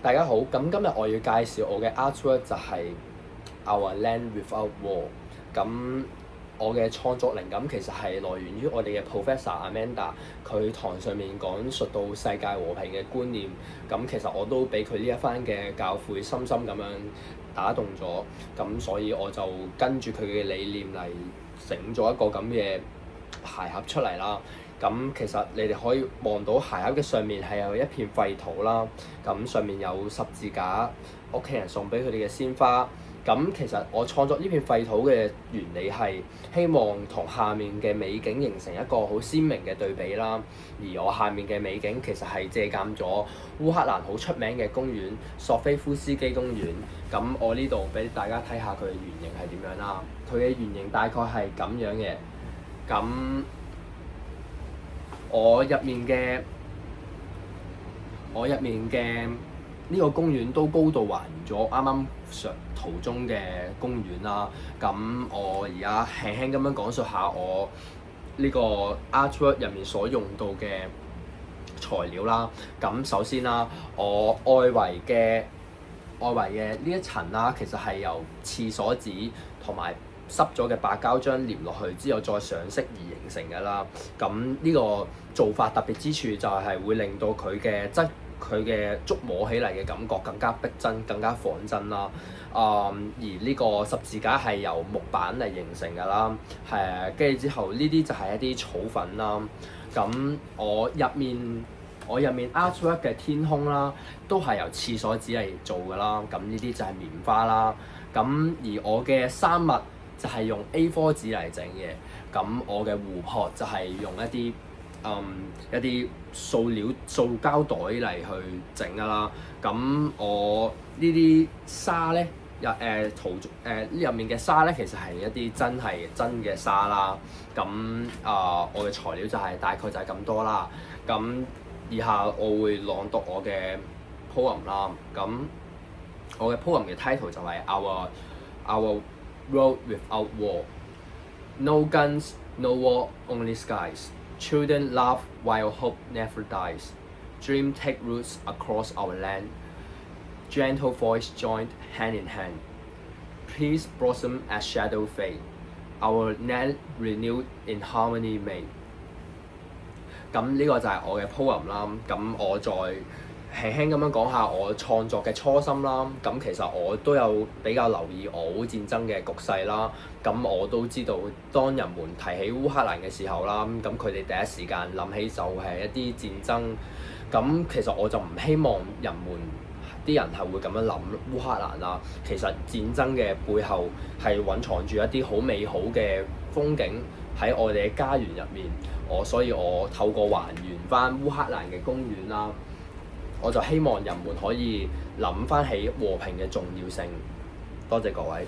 大家好，咁今日我要介紹我嘅 artwork 就係 Our Land Without War。咁我嘅創作靈感其實係來源於我哋嘅 Professor Amanda，佢堂上面講述到世界和平嘅觀念。咁其實我都俾佢呢一番嘅教誨深深咁樣打動咗。咁所以我就跟住佢嘅理念嚟整咗一個咁嘅鞋盒出嚟啦。咁其實你哋可以望到鞋盒嘅上面係有一片廢土啦，咁上面有十字架，屋企人送俾佢哋嘅鮮花。咁其實我創作呢片廢土嘅原理係希望同下面嘅美景形成一個好鮮明嘅對比啦。而我下面嘅美景其實係借鑑咗烏克蘭好出名嘅公園索菲夫斯基公園。咁我呢度俾大家睇下佢嘅原型係點樣啦。佢嘅原型大概係咁樣嘅。咁我入面嘅呢個公園都高度還原咗啱啱上途中嘅公園啦。咁我而家輕輕咁樣講述下我呢個 artwork 入面所用到嘅材料啦。咁首先啦，我外圍嘅呢一層啦，其實係由廁所紙同埋濕咗嘅白膠漿黏落去之後再上色而形成嘅啦。咁呢個做法特別之處就係會令到佢嘅觸摸起嚟嘅感覺更加逼真、更加仿真啦。而呢個十字架係由木板嚟形成㗎啦。跟住之後呢啲就係一啲草粉啦。咁我入面 artwork 嘅天空啦，都係由廁所紙嚟做㗎啦。咁呢啲就係棉花啦。咁而我嘅山脈就係用 A4 紙嚟整嘅。咁我嘅湖泊就係用一啲塑膠袋嚟去整㗎啦。咁我呢啲沙咧，呢入面嘅沙咧，其實係一啲真嘅沙啦。咁我嘅材料就係大概就係咁多啦。咁以下我會朗讀我嘅 poem 啦。咁我嘅 poem 嘅 title 就係 Our World Without War。No guns, no war, only skies. Children laugh while hope never dies. Dream take roots across our land. Gentle voice joined hand in hand. Peace blossom as shadow fade. Our land renewed in harmony made。咁呢個就係我嘅 poem 啦。咁我再輕輕咁樣講下我創作嘅初心啦。咁其實我都有比較留意俄烏戰爭嘅局勢啦。咁我都知道當人們提起烏克蘭嘅時候啦，咁佢哋第一時間諗起就係一啲戰爭。咁其實我就唔希望啲人係會咁樣諗烏克蘭啦。其實戰爭嘅背後係藴藏住一啲好美好嘅風景喺我哋嘅家園入面。所以我透過還原翻烏克蘭嘅公園啦，我就希望人們可以諗翻起和平嘅重要性。多謝各位。